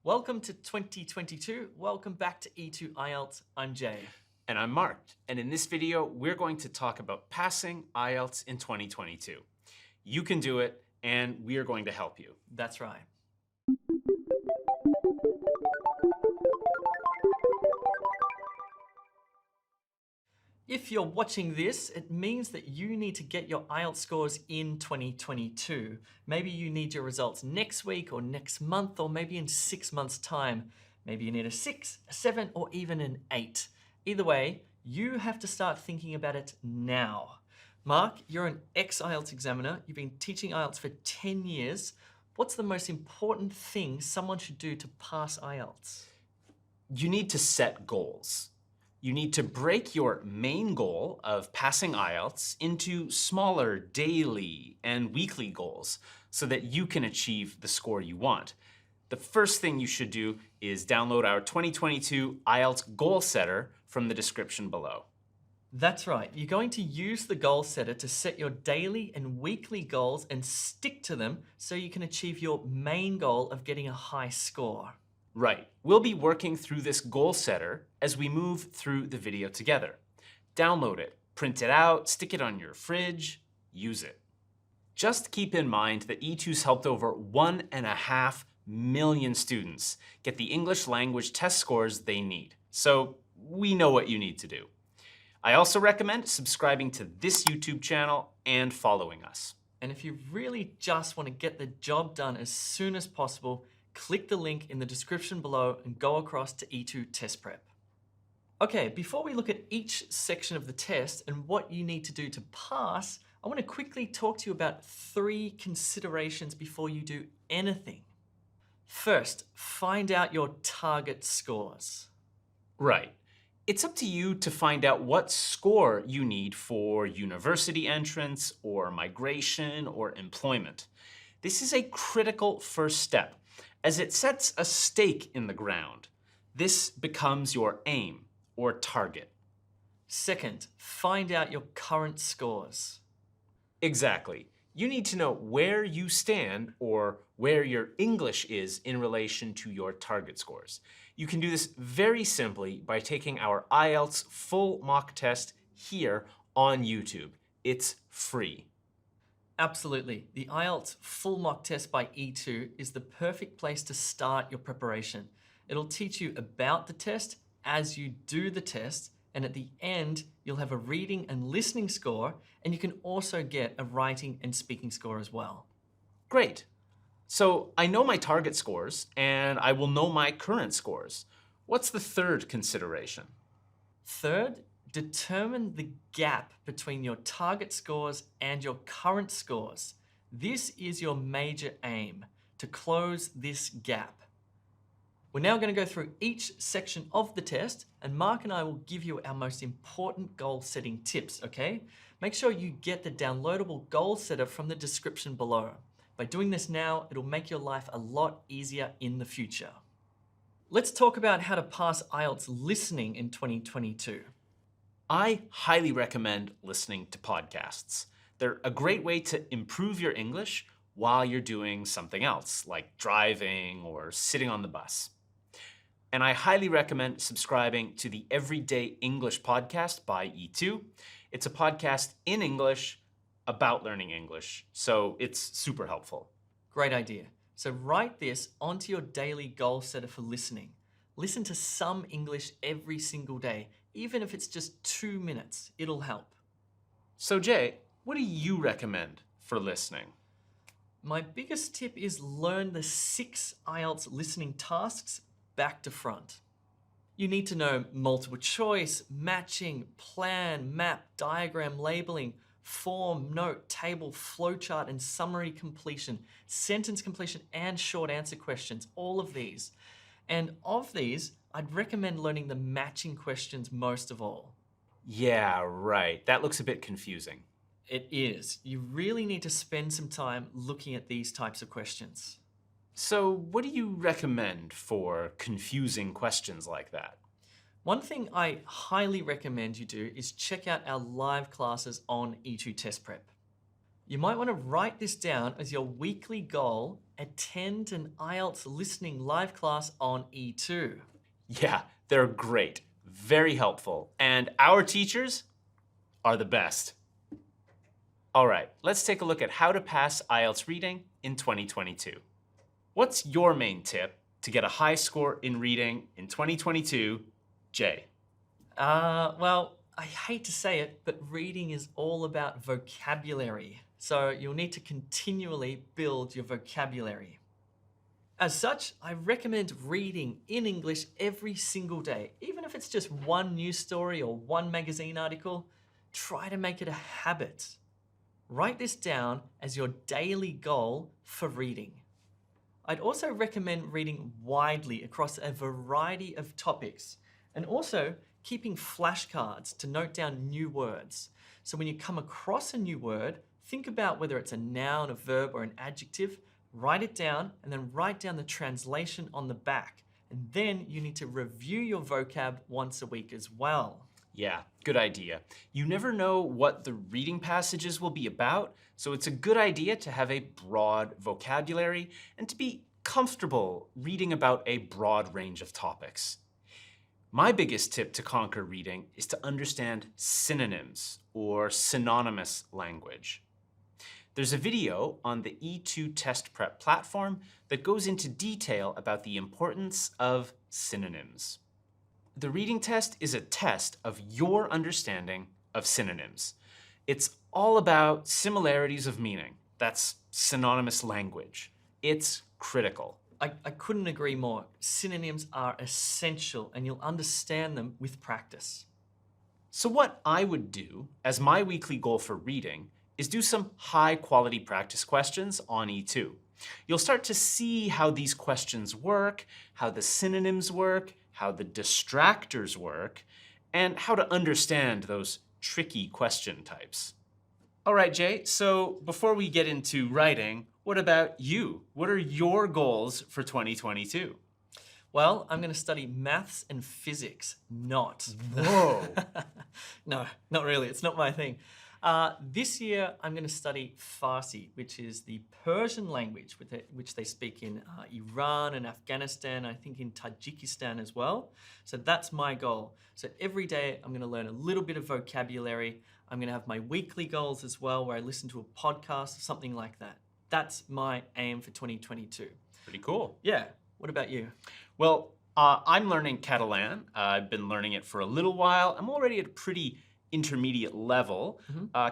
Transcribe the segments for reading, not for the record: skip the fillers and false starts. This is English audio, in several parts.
Welcome to 2022. Welcome back to E2 IELTS. I'm Jay. And I'm Mark. And in this video, we're going to talk about passing IELTS in 2022. You can do it, and we are going to help you. That's right. If you're watching this, it means that you need to get your IELTS scores in 2022. Maybe you need your results next week or next month, or maybe in 6 months' time. Maybe you need a 6, a 7, or even an 8. Either way, you have to start thinking about it now. Mark, you're an ex-IELTS examiner. You've been teaching IELTS for 10 years. What's the most important thing someone should do to pass IELTS? You need to set goals. You need to break your main goal of passing IELTS into smaller daily and weekly goals so that you can achieve the score you want. The first thing you should do is download our 2022 IELTS Goal Setter from the description below. That's right. You're going to use the goal setter to set your daily and weekly goals and stick to them so you can achieve your main goal of getting a high score. Right. We'll be working through this goal setter as we move through the video together. Download it, print it out, stick it on your fridge, use it. Just keep in mind that E2's helped over 1.5 million students get the English language test scores they need. So we know what you need to do. I also recommend subscribing to this YouTube channel and following us. And if you really just want to get the job done as soon as possible, click the link in the description below and go across to E2 Test Prep. Okay, before we look at each section of the test and what you need to do to pass, I want to quickly talk to you about 3 considerations before you do anything. First, find out your target scores. Right. It's up to you to find out what score you need for university entrance or migration or employment. This is a critical first step, as it sets a stake in the ground. This becomes your aim or target. Second, find out your current scores. Exactly. You need to know where you stand or where your English is in relation to your target scores. You can do this very simply by taking our IELTS full mock test here on YouTube. It's free. Absolutely. The IELTS full mock test by E2 is the perfect place to start your preparation. It'll teach you about the test as you do the test, and at the end, you'll have a reading and listening score, and you can also get a writing and speaking score as well. Great. So I know my target scores, and I will know my current scores. What's the third consideration? Third, determine the gap between your target scores and your current scores. This is your major aim, to close this gap. We're now going to go through each section of the test, and Mark and I will give you our most important goal setting tips, okay? Make sure you get the downloadable goal setter from the description below. By doing this now, it'll make your life a lot easier in the future. Let's talk about how to pass IELTS listening in 2022. I highly recommend listening to podcasts. They're a great way to improve your English while you're doing something else, like driving or sitting on the bus. And I highly recommend subscribing to the Everyday English podcast by E2. It's a podcast in English about learning English, so it's super helpful. Great idea. So write this onto your daily goal setter for listening. Listen to some English every single day, even if it's just 2 minutes. It'll help. So Jay, what do you recommend for listening? My biggest tip is learn the 6 IELTS listening tasks back to front. You need to know multiple choice, matching, plan, map, diagram, labeling, form, note, table, flowchart, and summary completion, sentence completion, and short answer questions, all of these. And of these, I'd recommend learning the matching questions most of all. Yeah, right. That looks a bit confusing. It is. You really need to spend some time looking at these types of questions. So what do you recommend for confusing questions like that? One thing I highly recommend you do is check out our live classes on E2 Test Prep. You might want to write this down as your weekly goal attend an IELTS listening live class on E2. Yeah, they're great, very helpful, and our teachers are the best. All right, let's take a look at how to pass IELTS reading in 2022. What's your main tip to get a high score in reading in 2022, Jay? Well, I hate to say it, but reading is all about vocabulary. So you'll need to continually build your vocabulary. As such, I recommend reading in English every single day. Even if it's just one news story or one magazine article, try to make it a habit. Write this down as your daily goal for reading. I'd also recommend reading widely across a variety of topics and also keeping flashcards to note down new words. So when you come across a new word, think about whether it's a noun, a verb, or an adjective, write it down and then write down the translation on the back. And then you need to review your vocab once a week as well. Yeah, good idea. You never know what the reading passages will be about, so it's a good idea to have a broad vocabulary and to be comfortable reading about a broad range of topics. My biggest tip to conquer reading is to understand synonyms or synonymous language. There's a video on the E2 Test Prep platform that goes into detail about the importance of synonyms. The reading test is a test of your understanding of synonyms. It's all about similarities of meaning. That's synonymous language. It's critical. I couldn't agree more. Synonyms are essential and you'll understand them with practice. So what I would do as my weekly goal for reading is do some high quality practice questions on E2. You'll start to see how these questions work, how the synonyms work, how the distractors work, and how to understand those tricky question types. All right, Jay, so before we get into writing, what about you? What are your goals for 2022? Well, I'm going to study maths and physics, not. Whoa. No, not really. It's not my thing. This year, I'm going to study Farsi, which is the Persian language which they speak in Iran and Afghanistan, I think in Tajikistan as well. So that's my goal. So every day, I'm going to learn a little bit of vocabulary. I'm going to have my weekly goals as well, where I listen to a podcast or something like that. That's my aim for 2022. Pretty cool. Yeah. What about you? Well, I'm learning Catalan. I've been learning it for a little while. I'm already at a pretty intermediate level.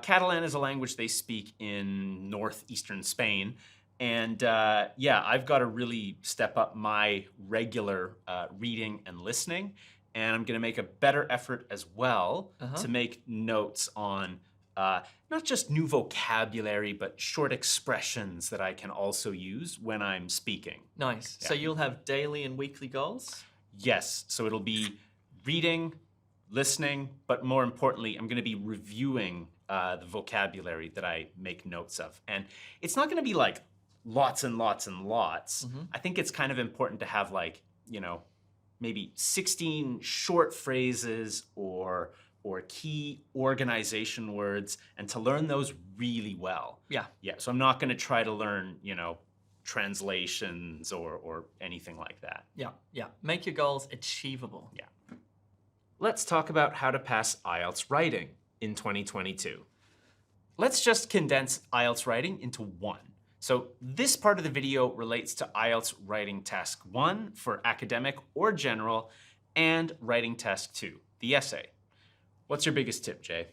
Catalan is a language they speak in northeastern Spain. And yeah, I've got to really step up my regular reading and listening. And I'm going to make a better effort as well to make notes on not just new vocabulary, but short expressions that I can also use when I'm speaking. Nice. Yeah. So you'll have daily and weekly goals? Yes, so it'll be reading, listening, but more importantly, I'm going to be reviewing the vocabulary that I make notes of. And it's not going to be like lots and lots and lots. I think it's kind of important to have like, you know, maybe 16 short phrases or key organization words, and to learn those really well. Yeah. Yeah, so I'm not going to try to learn, you know, translations or anything like that. Yeah. Make your goals achievable. Yeah. Let's talk about how to pass IELTS writing in 2022. Let's just condense IELTS writing into one. So this part of the video relates to IELTS writing task 1 for academic or general, and writing task 2, the essay. What's your biggest tip, Jay?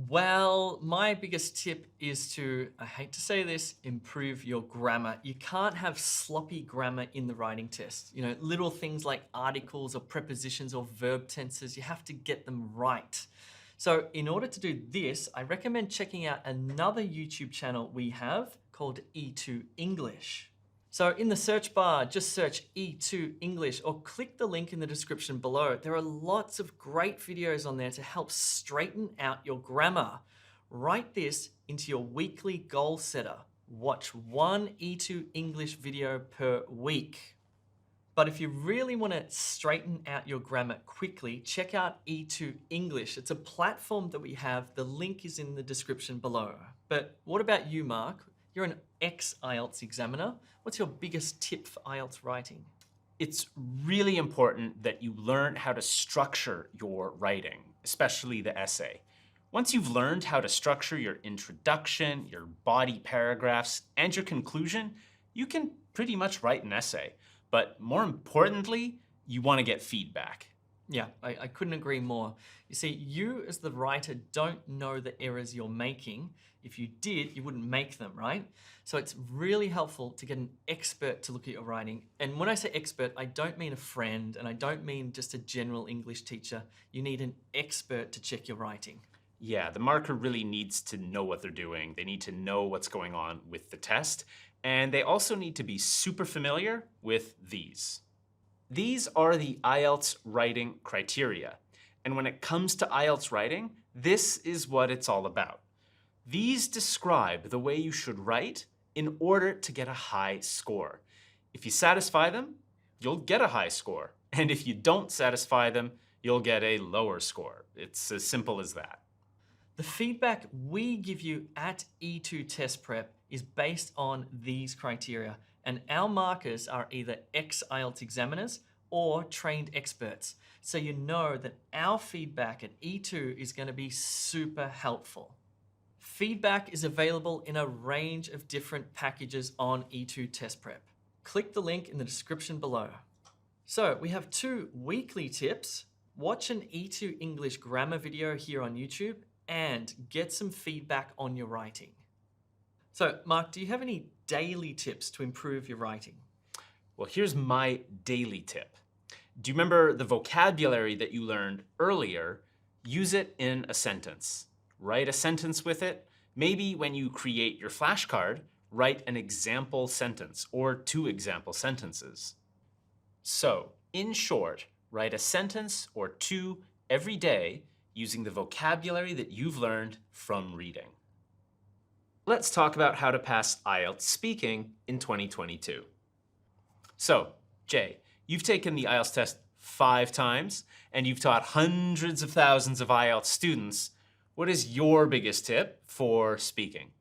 Well, my biggest tip is to, I hate to say this, improve your grammar. You can't have sloppy grammar in the writing test. You know, little things like articles or prepositions or verb tenses, you have to get them right. So in order to do this, I recommend checking out another YouTube channel we have called E2 English. So in the search bar, just search E2 English or click the link in the description below. There are lots of great videos on there to help straighten out your grammar. Write this into your weekly goal setter. Watch one E2 English video per week. But if you really want to straighten out your grammar quickly, check out E2 English. It's a platform that we have. The link is in the description below. But what about you, Mark? You're an ex-IELTS examiner. What's your biggest tip for IELTS writing? It's really important that you learn how to structure your writing, especially the essay. Once you've learned how to structure your introduction, your body paragraphs, and your conclusion, you can pretty much write an essay. But more importantly, you want to get feedback. Yeah, I couldn't agree more. You see, you as the writer don't know the errors you're making. If you did, you wouldn't make them, right? So it's really helpful to get an expert to look at your writing. And when I say expert, I don't mean a friend, and I don't mean just a general English teacher. You need an expert to check your writing. Yeah, the marker really needs to know what they're doing. They need to know what's going on with the test. And they also need to be super familiar with these. These are the IELTS writing criteria. And when it comes to IELTS writing, this is what it's all about. These describe the way you should write in order to get a high score. If you satisfy them, you'll get a high score. And if you don't satisfy them, you'll get a lower score. It's as simple as that. The feedback we give you at E2 Test Prep is based on these criteria, and our markers are either ex-IELTS examiners or trained experts. So you know that our feedback at E2 is going to be super helpful. Feedback is available in a range of different packages on E2 Test Prep. Click the link in the description below. So we have 2 weekly tips. Watch an E2 English grammar video here on YouTube and get some feedback on your writing. So Mark, do you have any daily tips to improve your writing? Well, here's my daily tip. Do you remember the vocabulary that you learned earlier? Use it in a sentence. Write a sentence with it. Maybe when you create your flashcard, write an example sentence or 2 example sentences. So, in short, write a sentence or 2 every day using the vocabulary that you've learned from reading. Let's talk about how to pass IELTS speaking in 2022. So, Jay, you've taken the IELTS test 5 times and you've taught hundreds of thousands of IELTS students. What is your biggest tip for speaking?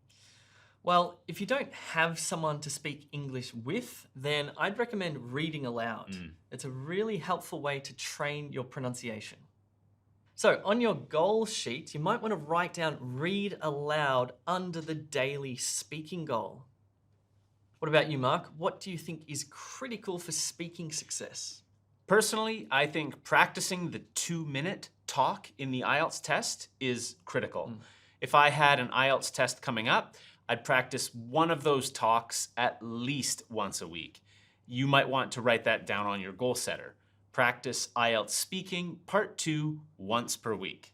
Well, if you don't have someone to speak English with, then I'd recommend reading aloud. It's a really helpful way to train your pronunciation. So on your goal sheet, you might want to write down read aloud under the daily speaking goal. What about you, Mark? What do you think is critical for speaking success? Personally, I think practicing the 2-minute talk in the IELTS test is critical. If I had an IELTS test coming up, I'd practice one of those talks at least once a week. You might want to write that down on your goal setter. Practice IELTS speaking part 2 once per week.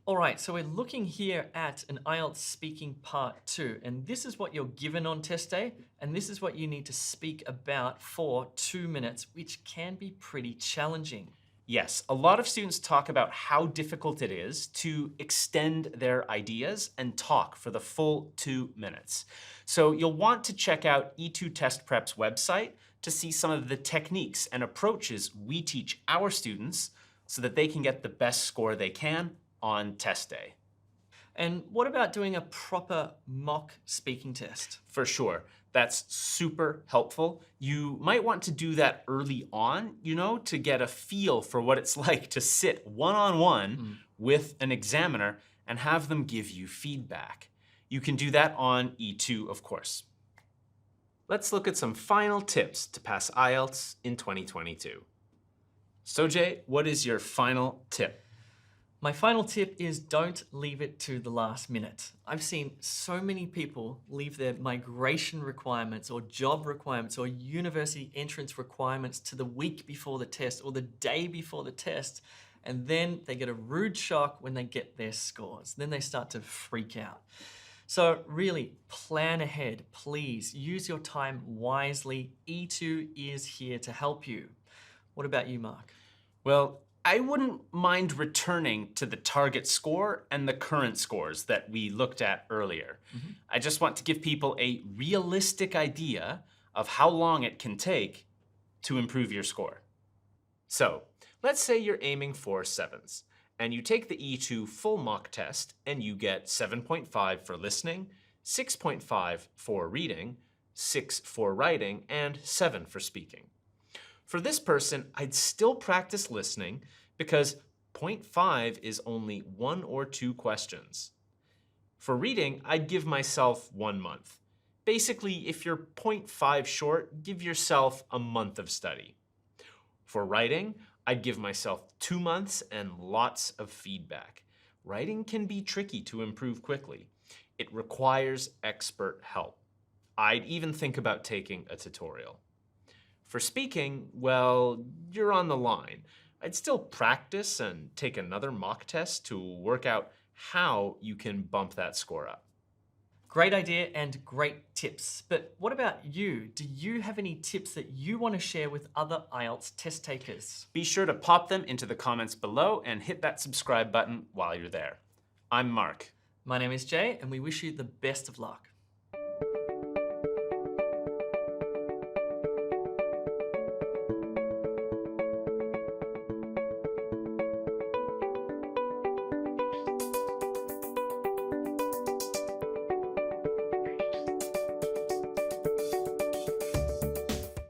All right, so we're looking here at an IELTS speaking part 2, and this is what you're given on test day, and this is what you need to speak about for 2 minutes, which can be pretty challenging. Yes, a lot of students talk about how difficult it is to extend their ideas and talk for the full 2 minutes. So you'll want to check out E2 Test Prep's website to see some of the techniques and approaches we teach our students so that they can get the best score they can on test day. And what about doing a proper mock speaking test? For sure. That's super helpful. You might want to do that early on, to get a feel for what it's like to sit one-on-one with an examiner and have them give you feedback. You can do that on E2, of course. Let's look at some final tips to pass IELTS in 2022. So Jay, what is your final tip? My final tip is don't leave it to the last minute. I've seen so many people leave their migration requirements or job requirements or university entrance requirements to the week before the test or the day before the test, and then they get a rude shock when they get their scores. Then they start to freak out. So really, plan ahead. Please use your time wisely. E2 is here to help you. What about you, Mark? Well, I wouldn't mind returning to the target score and the current scores that we looked at earlier. I just want to give people a realistic idea of how long it can take to improve your score. So, let's say you're aiming for 7s, and you take the E2 full mock test and you get 7.5 for listening, 6.5 for reading, 6 for writing, and 7 for speaking. For this person, I'd still practice listening because 0.5 is only 1 or 2 questions. For reading, I'd give myself 1 month. Basically, if you're 0.5 short, give yourself a month of study. For writing, I'd give myself 2 months and lots of feedback. Writing can be tricky to improve quickly. It requires expert help. I'd even think about taking a tutorial. For speaking, well, you're on the line. I'd still practice and take another mock test to work out how you can bump that score up. Great idea and great tips. But what about you? Do you have any tips that you want to share with other IELTS test takers? Be sure to pop them into the comments below and hit that subscribe button while you're there. I'm Mark. My name is Jay, and we wish you the best of luck.